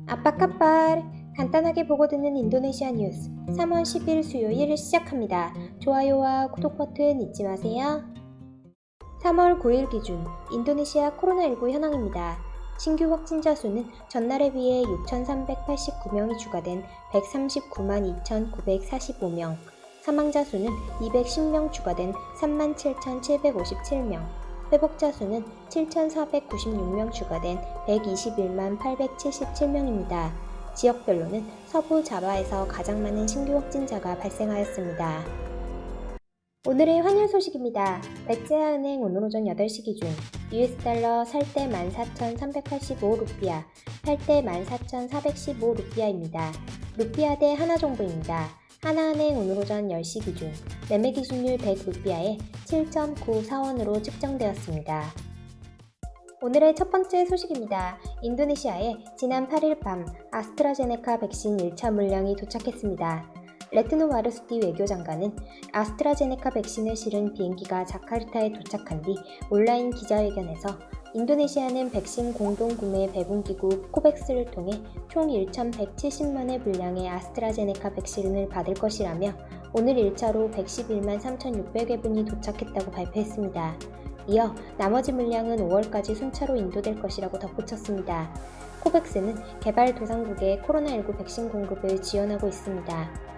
아빠까빨 간단하게 보고 듣는 인도네시아 뉴스 3월 10일 수요일 시작합니다. 좋아요와 구독 버튼 잊지 마세요. 3월 9일 기준 인도네시아 코로나19 현황입니다. 신규 확진자 수는 전날에 비해 6,389명이 추가된 139만 2,945명, 사망자 수는 210명 추가된 37,757명, 회복자 수는 7,496명 추가된 121만 877명입니다. 지역별로는 서부 자바에서 가장 많은 신규 확진자가 발생하였습니다. 오늘의 환율 소식입니다. 백제하은행 오늘 오전 8시 기준 US달러 살 때 14,385루피아, 팔 때 14,415루피아입니다. 루피아 대 하나정보입니다. 하나은행 오늘 오전 10시 기준 매매 기준율 100루피아에 7.94원으로 측정되었습니다. 오늘의 첫 번째 소식입니다. 인도네시아에 지난 8일 밤 아스트라제네카 백신 1차 물량이 도착했습니다. 레트노 마르수티 외교장관은 아스트라제네카 백신을 실은 비행기가 자카르타에 도착한 뒤 온라인 기자회견에서 인도네시아는 백신 공동구매 배분기구 코백스를 통해 총 1,170만의 분량의 아스트라제네카 백신을 받을 것이라며 오늘 1차로 111만 3,600회분이 도착했다고 발표했습니다. 이어 나머지 물량은 5월까지 순차로 인도될 것이라고 덧붙였습니다. 코백스는 개발도상국에 코로나19 백신 공급을 지원하고 있습니다.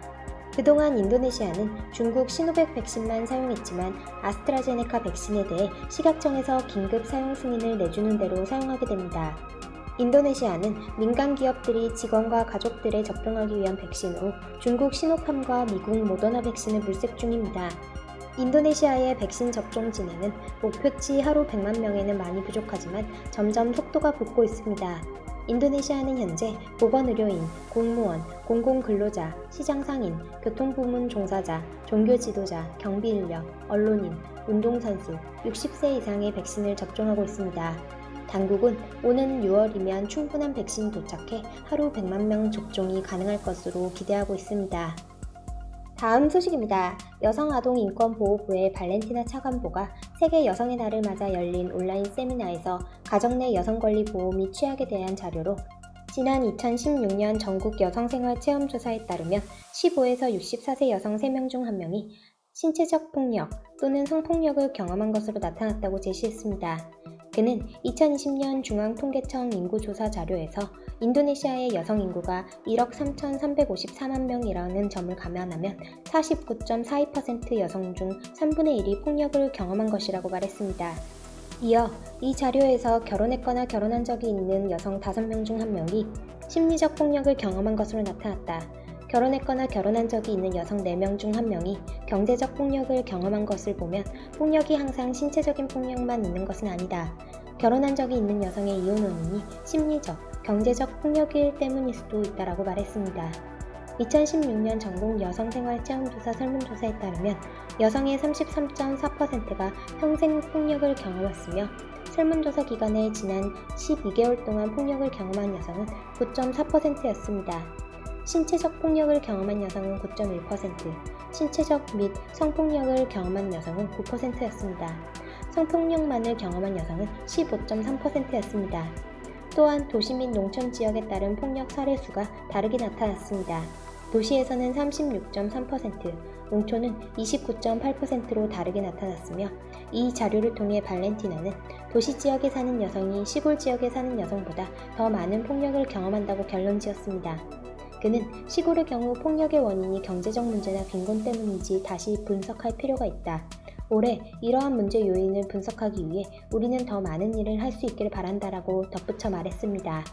그동안 인도네시아는 중국 시노백 백신만 사용했지만 아스트라제네카 백신에 대해 식약청에서 긴급 사용 승인을 내주는 대로 사용하게 됩니다. 인도네시아는 민간 기업들이 직원과 가족들에 접종하기 위한 백신으로 중국 시노팜과 미국 모더나 백신을 물색 중입니다. 인도네시아의 백신 접종 진행은 목표치 하루 100만 명에는 많이 부족하지만 점점 속도가 붙고 있습니다. 인도네시아는 현재 보건의료인, 공무원, 공공근로자, 시장상인, 교통부문 종사자, 종교 지도자, 경비인력, 언론인, 운동선수, 60세 이상의 백신을 접종하고 있습니다. 당국은 오는 6월이면 충분한 백신이 도착해 하루 100만 명 접종이 가능할 것으로 기대하고 있습니다. 다음 소식입니다. 여성아동인권보호부의 발렌티나 차관보가 세계 여성의 날을 맞아 열린 온라인 세미나에서 가정 내 여성권리 보호 및 취약에 대한 자료로 지난 2016년 전국 여성생활 체험조사에 따르면 15에서 64세 여성 3명 중 1명이 신체적 폭력 또는 성폭력을 경험한 것으로 나타났다고 제시했습니다. 그는 2020년 중앙통계청 인구조사 자료에서 인도네시아의 여성 인구가 1억 3,354만 명이라는 점을 감안하면 49.42% 여성 중 3분의 1이 폭력을 경험한 것이라고 말했습니다. 이어 이 자료에서 결혼했거나 결혼한 적이 있는 여성 5명 중 1명이 심리적 폭력을 경험한 것으로 나타났다. 결혼했거나 결혼한 적이 있는 여성 4명 중 1명이 경제적 폭력을 경험한 것을 보면 폭력이 항상 신체적인 폭력만 있는 것은 아니다. 결혼한 적이 있는 여성의 이혼 원인이 심리적, 경제적 폭력일 때문일 수도 있다라고 말했습니다. 2016년 전국 여성생활체험조사 설문조사에 따르면 여성의 33.4%가 평생 폭력을 경험했으며 설문조사 기간에 지난 12개월 동안 폭력을 경험한 여성은 9.4%였습니다. 신체적 폭력을 경험한 여성은 9.1%, 신체적 및 성폭력을 경험한 여성은 9%였습니다. 성폭력만을 경험한 여성은 15.3%였습니다. 또한 도시 및 농촌 지역에 따른 폭력 사례 수가 다르게 나타났습니다. 도시에서는 36.3%, 농촌은 29.8%로 다르게 나타났으며 이 자료를 통해 발렌티나는 도시 지역에 사는 여성이 시골 지역에 사는 여성보다 더 많은 폭력을 경험한다고 결론지었습니다. 그는 시골의 경우 폭력의 원인이 경제적 문제나 빈곤 때문인지 다시 분석할 필요가 있다. 올해 이러한 문제 요인을 분석하기 위해 우리는 더 많은 일을 할 수 있기를 바란다라고 덧붙여 말했습니다.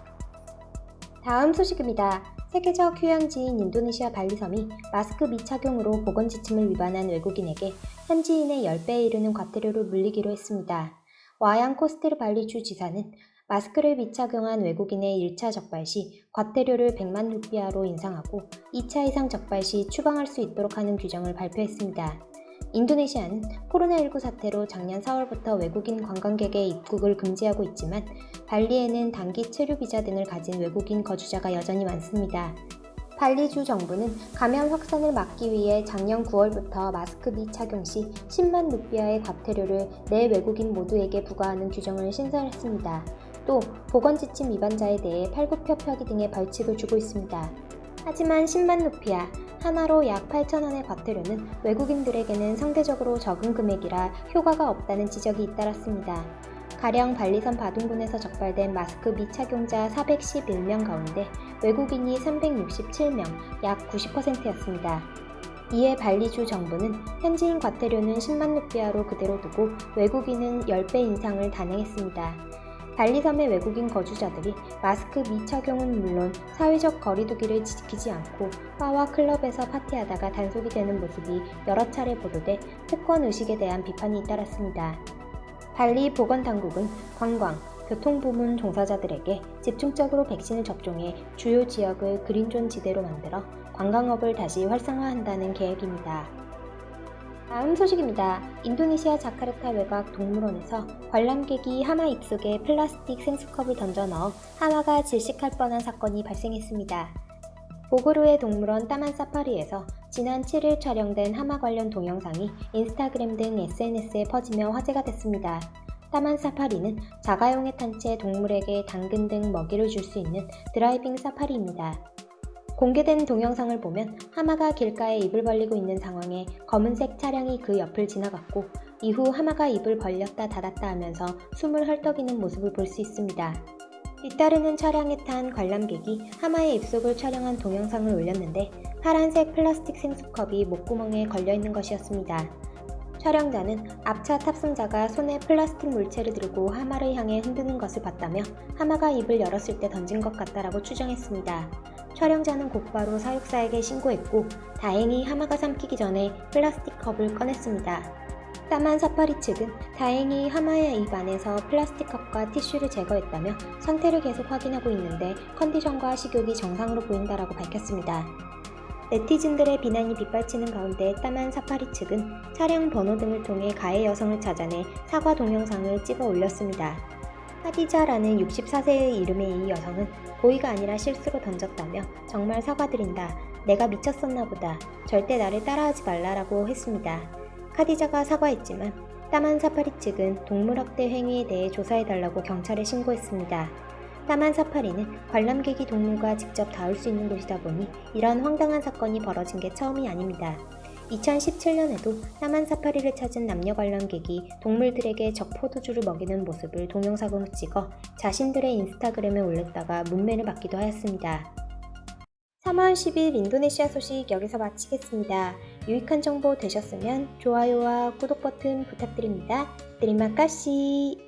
다음 소식입니다. 세계적 휴양지인 인도네시아 발리섬이 마스크 미착용으로 보건지침을 위반한 외국인에게 현지인의 10배에 이르는 과태료를 물리기로 했습니다. 와양 코스테르 발리주 지사는 마스크를 미착용한 외국인의 1차 적발 시 과태료를 100만 루피아로 인상하고 2차 이상 적발 시 추방할 수 있도록 하는 규정을 발표했습니다. 인도네시아는 코로나19 사태로 작년 4월부터 외국인 관광객의 입국을 금지하고 있지만 발리에는 단기 체류 비자 등을 가진 외국인 거주자가 여전히 많습니다. 발리주 정부는 감염 확산을 막기 위해 작년 9월부터 마스크 미착용 시 10만 루피아의 과태료를 내 외국인 모두에게 부과하는 규정을 신설했습니다. 또 보건지침 위반자에 대해 팔굽혀펴기 등의 벌칙을 주고 있습니다. 하지만 10만 루피아, 하나로 약 8,000원의 과태료는 외국인들에게는 상대적으로 적은 금액이라 효과가 없다는 지적이 잇따랐습니다. 가령 발리섬 바둥군에서 적발된 마스크 미착용자 411명 가운데 외국인이 367명, 약 90%였습니다. 이에 발리주 정부는 현지인 과태료는 10만 루피아로 그대로 두고 외국인은 10배 인상을 단행했습니다. 발리섬의 외국인 거주자들이 마스크 미착용은 물론 사회적 거리두기를 지키지 않고 바와 클럽에서 파티하다가 단속이 되는 모습이 여러 차례 보도돼 특권 의식에 대한 비판이 잇따랐습니다. 발리 보건당국은 관광, 교통부문 종사자들에게 집중적으로 백신을 접종해 주요 지역을 그린존 지대로 만들어 관광업을 다시 활성화한다는 계획입니다. 다음 소식입니다. 인도네시아 자카르타 외곽 동물원에서 관람객이 하마 입속에 플라스틱 생수컵을 던져 넣어 하마가 질식할 뻔한 사건이 발생했습니다. 보고르의 동물원 따만 사파리에서 지난 7일 촬영된 하마 관련 동영상이 인스타그램 등 SNS에 퍼지며 화제가 됐습니다. 따만 사파리는 자가용에 탄 채 동물에게 당근 등 먹이를 줄 수 있는 드라이빙 사파리입니다. 공개된 동영상을 보면 하마가 길가에 입을 벌리고 있는 상황에 검은색 차량이 그 옆을 지나갔고 이후 하마가 입을 벌렸다 닫았다 하면서 숨을 헐떡이는 모습을 볼 수 있습니다. 뒤따르는 차량에 탄 관람객이 하마의 입속을 촬영한 동영상을 올렸는데 파란색 플라스틱 생수컵이 목구멍에 걸려있는 것이었습니다. 촬영자는 앞차 탑승자가 손에 플라스틱 물체를 들고 하마를 향해 흔드는 것을 봤다며 하마가 입을 열었을 때 던진 것 같다라고 추정했습니다. 촬영자는 곧바로 사육사에게 신고했고 다행히 하마가 삼키기 전에 플라스틱 컵을 꺼냈습니다. 따만 사파리 측은 다행히 하마의 입 안에서 플라스틱 컵과 티슈를 제거했다며 상태를 계속 확인하고 있는데 컨디션과 식욕이 정상으로 보인다라고 밝혔습니다. 네티즌들의 비난이 빗발치는 가운데 따만 사파리 측은 차량 번호 등을 통해 가해 여성을 찾아내 사과 동영상을 찍어 올렸습니다. 카디자라는 64세의 이름의 이 여성은 고의가 아니라 실수로 던졌다며 정말 사과드린다. 내가 미쳤었나 보다. 절대 나를 따라하지 말라라고 했습니다. 카디자가 사과했지만 따만 사파리 측은 동물학대 행위에 대해 조사해달라고 경찰에 신고했습니다. 따만 사파리는 관람객이 동물과 직접 닿을 수 있는 곳이다 보니 이런 황당한 사건이 벌어진 게 처음이 아닙니다. 2017년에도 따만 사파리를 찾은 남녀 관람객이 동물들에게 적포도주를 먹이는 모습을 동영상으로 찍어 자신들의 인스타그램에 올렸다가 문매를 받기도 하였습니다. 3월 10일 인도네시아 소식 여기서 마치겠습니다. 유익한 정보 되셨으면 좋아요와 구독 버튼 부탁드립니다. 드리마카시.